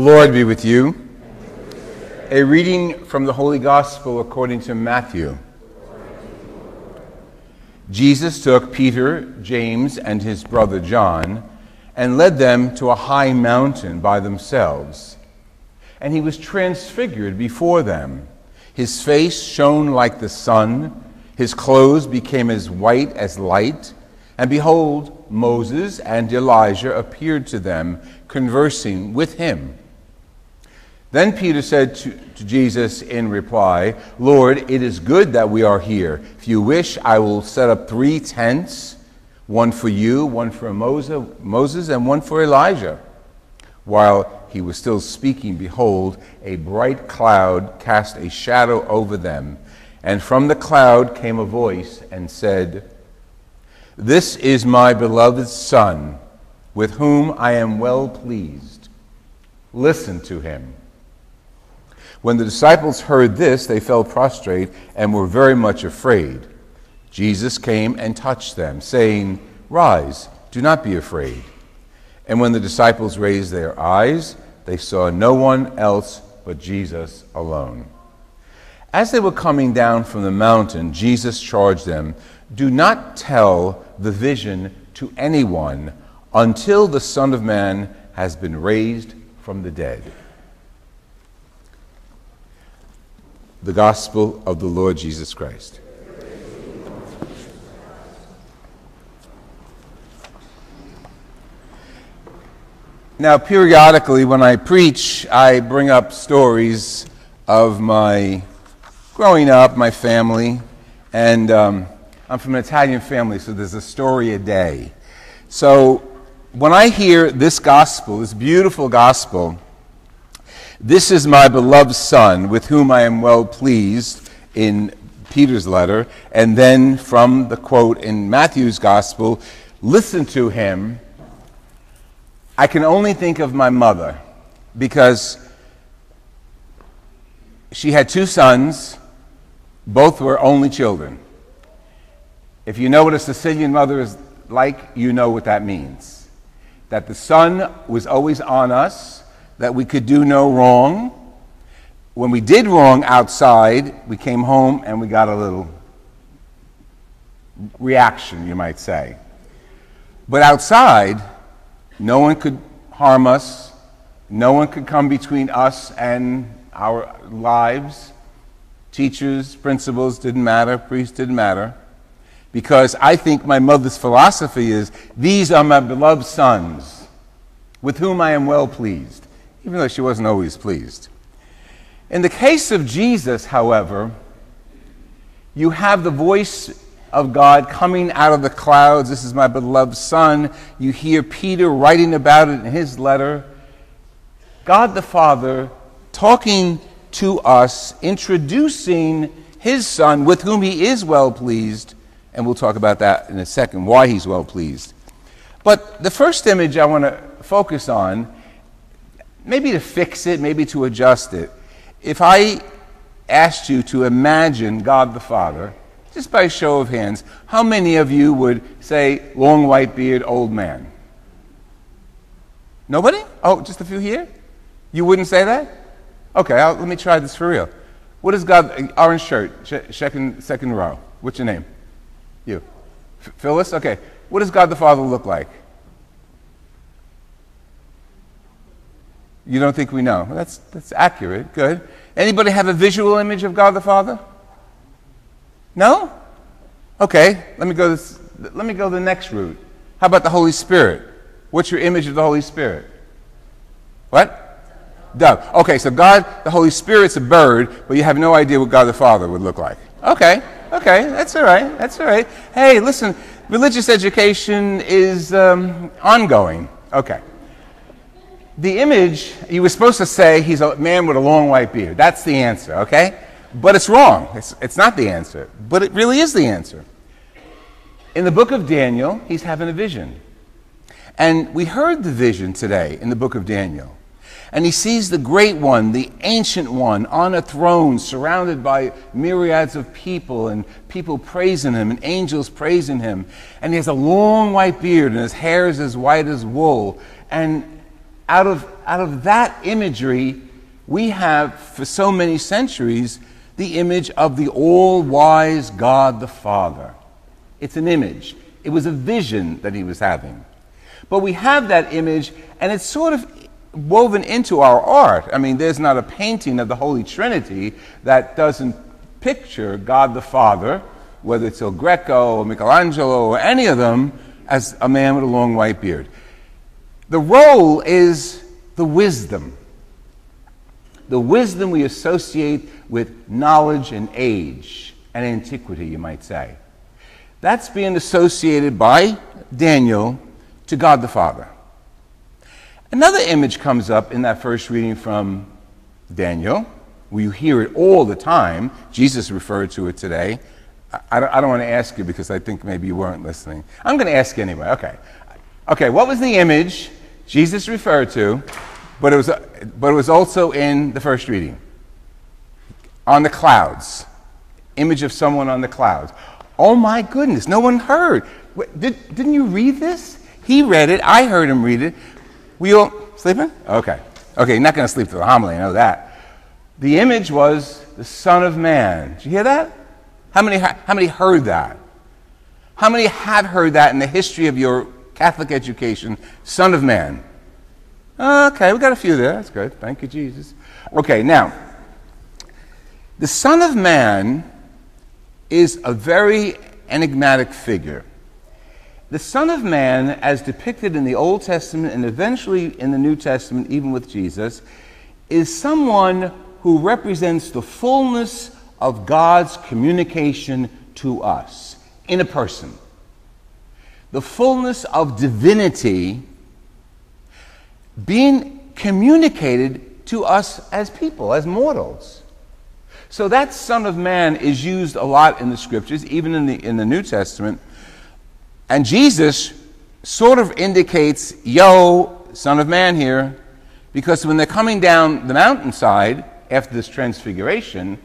Lord be with you. A reading from the Holy Gospel according to Matthew. Jesus took Peter, James, and his brother John, and led them to a high mountain by themselves. And he was transfigured before them. His face shone like the sun, his clothes became as white as light, and behold, Moses and Elijah appeared to them, conversing with him. Then Peter said to Jesus in reply, Lord, it is good that we are here. If you wish, I will set up 3 tents, one for you, one for Moses, and one for Elijah. While he was still speaking, behold, a bright cloud cast a shadow over them, and from the cloud came a voice and said, This is my beloved Son, with whom I am well pleased. Listen to him. When the disciples heard this, they fell prostrate and were very much afraid. Jesus came and touched them, saying, Rise, do not be afraid. And when the disciples raised their eyes, they saw no one else but Jesus alone. As they were coming down from the mountain, Jesus charged them, Do not tell the vision to anyone until the Son of Man has been raised from the dead. The Gospel of the Lord Jesus Christ. Now, periodically when I preach, I bring up stories of my growing up, my family, and I'm from an Italian family, so there's a story a day. So when I hear this gospel, this beautiful gospel, This is my beloved Son, with whom I am well pleased, in Peter's letter, and then from the quote in Matthew's gospel, listen to him, I can only think of my mother, because she had 2 sons, both were only children. If you know what a Sicilian mother is like, you know what that means. That the sun was always on us, that we could do no wrong. When we did wrong outside, we came home and we got a little reaction, you might say. But outside, no one could harm us. No one could come between us and our lives. Teachers, principals didn't matter, priests didn't matter. Because I think my mother's philosophy is, these are my beloved sons, with whom I am well pleased, even though she wasn't always pleased. In the case of Jesus, however, you have the voice of God coming out of the clouds. This is my beloved Son. You hear Peter writing about it in his letter. God the Father talking to us, introducing his Son, with whom he is well pleased. And we'll talk about that in a second, why he's well pleased. But the first image I want to focus on, maybe to fix it, maybe to adjust it. If I asked you to imagine God the Father, just by show of hands, how many of you would say, long white beard, old man? Nobody? Oh, just a few here? You wouldn't say that? Okay, let me try this for real. What is God, orange shirt, second row. What's your name? You. Phyllis? Okay. What does God the Father look like? You don't think we know? Well, that's accurate. Good. Anybody have a visual image of God the Father? No? Okay. Let me go the next route. How about the Holy Spirit? What's your image of the Holy Spirit? What? Dove. Okay, so God, the Holy Spirit's a bird, but you have no idea what God the Father would look like. Okay, that's all right. Hey, listen, religious education is ongoing. Okay. The image, you were supposed to say he's a man with a long white beard. That's the answer, okay? But it's wrong. It's not the answer. But it really is the answer. In the book of Daniel, he's having a vision. And we heard the vision today in the book of Daniel. And he sees the great one, the ancient one, on a throne, surrounded by myriads of people, and people praising him, and angels praising him. And he has a long white beard, and his hair is as white as wool. And out out of that imagery, we have, for so many centuries, the image of the all-wise God the Father. It's an image. It was a vision that he was having. But we have that image, and it's sort of woven into our art. I mean, there's not a painting of the Holy Trinity that doesn't picture God the Father, whether it's El Greco or Michelangelo or any of them, as a man with a long white beard. The role is the wisdom. The wisdom we associate with knowledge and age and antiquity, you might say. That's being associated by Daniel to God the Father. Another image comes up in that first reading from Daniel. You hear it all the time. Jesus referred to it today. I don't want to ask you because I think maybe you weren't listening. I'm going to ask you anyway. Okay, what was the image Jesus referred to, but it was also in the first reading? On the clouds. Image of someone on the clouds. Oh my goodness, no one heard. Didn't you read this? He read it. I heard him read it. We all sleeping? Okay, you're not going to sleep through the homily, I know that. The image was the Son of Man. Did you hear that? How many heard that? How many have heard that in the history of your Catholic education? Son of Man. Okay, we got a few there. That's good. Thank you, Jesus. Okay, now, the Son of Man is a very enigmatic figure. The Son of Man, as depicted in the Old Testament and eventually in the New Testament, even with Jesus, is someone who represents the fullness of God's communication to us in a person. The fullness of divinity being communicated to us as people, as mortals. So that Son of Man is used a lot in the Scriptures, even in the New Testament. And Jesus sort of indicates, yo, Son of Man here, because when they're coming down the mountainside after this transfiguration,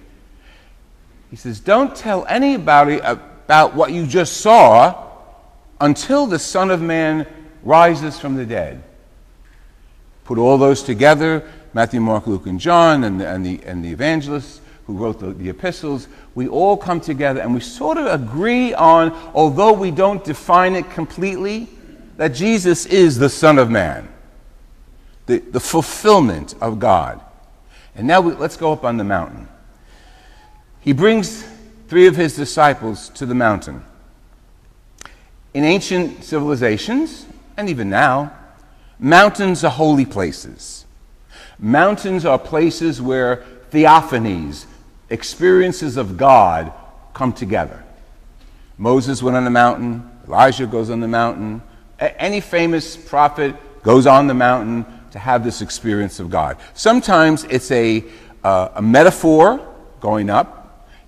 he says, don't tell anybody about what you just saw until the Son of Man rises from the dead. Put all those together, Matthew, Mark, Luke, and John, and the evangelists who wrote the epistles, we all come together and we sort of agree on, although we don't define it completely, that Jesus is the Son of Man, the fulfillment of God. And now let's go up on the mountain. He brings 3 of his disciples to the mountain. In ancient civilizations, and even now, mountains are holy places. Mountains are places where theophanies, experiences of God, come together. Moses went on the mountain. Elijah goes on the mountain. Any famous prophet goes on the mountain to have this experience of God. Sometimes it's a metaphor going up.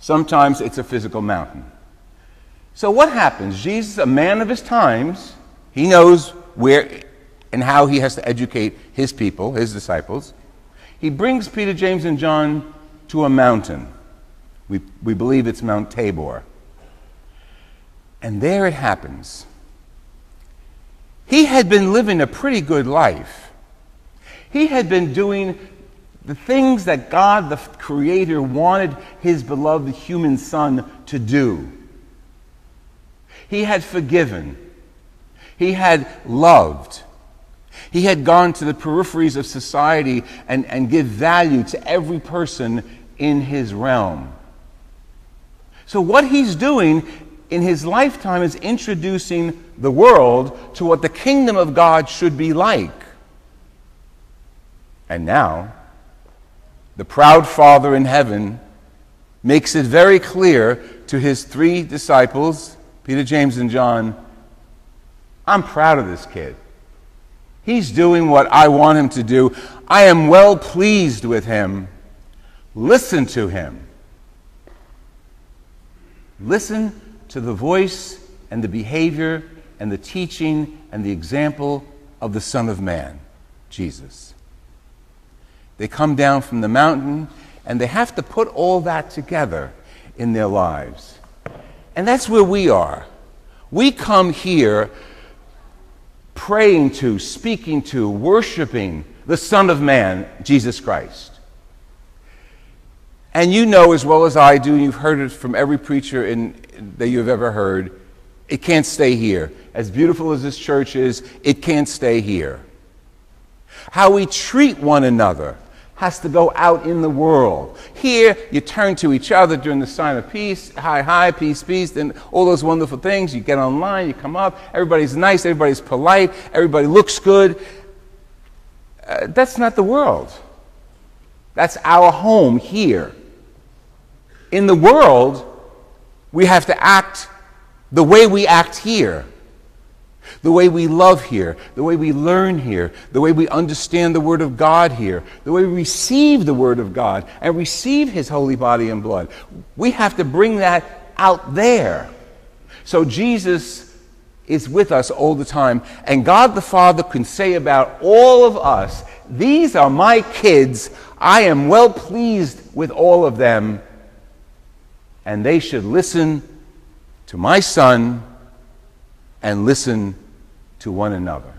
Sometimes it's a physical mountain. So what happens? Jesus, a man of his times, he knows where and how he has to educate his people, his disciples. He brings Peter, James, and John to a mountain. We believe it's Mount Tabor. And there it happens. He had been living a pretty good life. He had been doing the things that God, the Creator, wanted his beloved human Son to do. He had forgiven. He had loved. He had gone to the peripheries of society and give value to every person in his realm. So what he's doing in his lifetime is introducing the world to what the kingdom of God should be like. And now, the proud Father in heaven makes it very clear to his 3 disciples, Peter, James, and John, I'm proud of this kid. He's doing what I want him to do. I am well pleased with him. Listen to him. Listen to the voice and the behavior and the teaching and the example of the Son of Man, Jesus. They come down from the mountain and they have to put all that together in their lives. And that's where we are. We come here praying to, speaking to, worshiping, the Son of Man, Jesus Christ. And you know as well as I do, and you've heard it from every preacher that you've ever heard, it can't stay here. As beautiful as this church is, it can't stay here. How we treat one another has to go out in the world. Here, you turn to each other during the sign of peace, hi, hi, peace, peace, and all those wonderful things. You get online, you come up, everybody's nice, everybody's polite, everybody looks good. That's not the world. That's our home here. In the world, we have to act the way we act here, the way we love here, the way we learn here, the way we understand the Word of God here, the way we receive the Word of God and receive His holy body and blood. We have to bring that out there. So Jesus is with us all the time, and God the Father can say about all of us, these are my kids, I am well pleased with all of them, and they should listen to my Son and listen to one another.